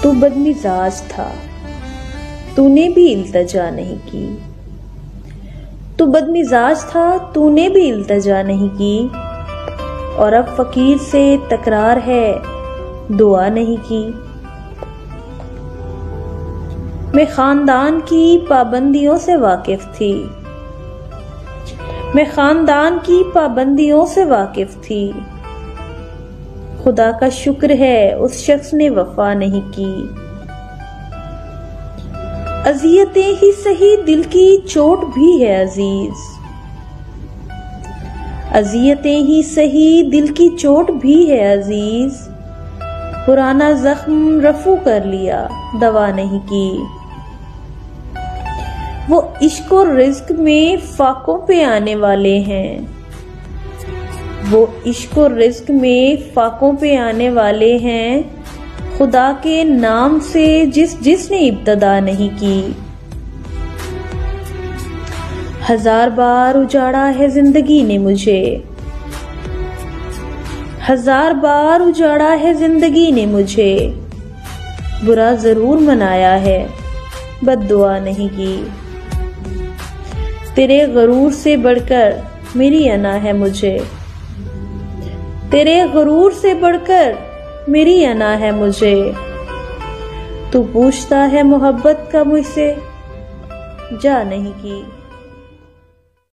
तू बदमिजाज था, तूने भी इल्तजा नहीं की। तू बदमिजाज था, तूने भी इल्तजा नहीं की, और अब फकीर से तकरार है, दुआ नहीं की। मैं खानदान की पाबंदियों से वाकिफ थी, मैं खानदान की पाबंदियों से वाकिफ थी। खुदा का शुक्र है उस शख्स ने वफा नहीं की। अजियतें ही सही दिल की चोट भी है अजीज, अजियतें ही सही दिल की चोट भी है अजीज। पुराना जख्म रफू कर लिया, दवा नहीं की। वो इश्क और रिज्क में फाकों पे आने वाले हैं, वो इश्क और रिज्क में फाकों पे आने वाले हैं। खुदा के नाम से जिसने इब्तदा नहीं की। हजार बार उजाड़ा है जिंदगी ने मुझे, हजार बार उजाड़ा है जिंदगी ने मुझे। बुरा जरूर मनाया है, बद्दुआ नहीं की। तेरे गरूर से बढ़कर मेरी अना है मुझे, तेरे गरूर से बढ़कर मेरी अना है मुझे। तू पूछता है मोहब्बत का मुझसे, जा नहीं की।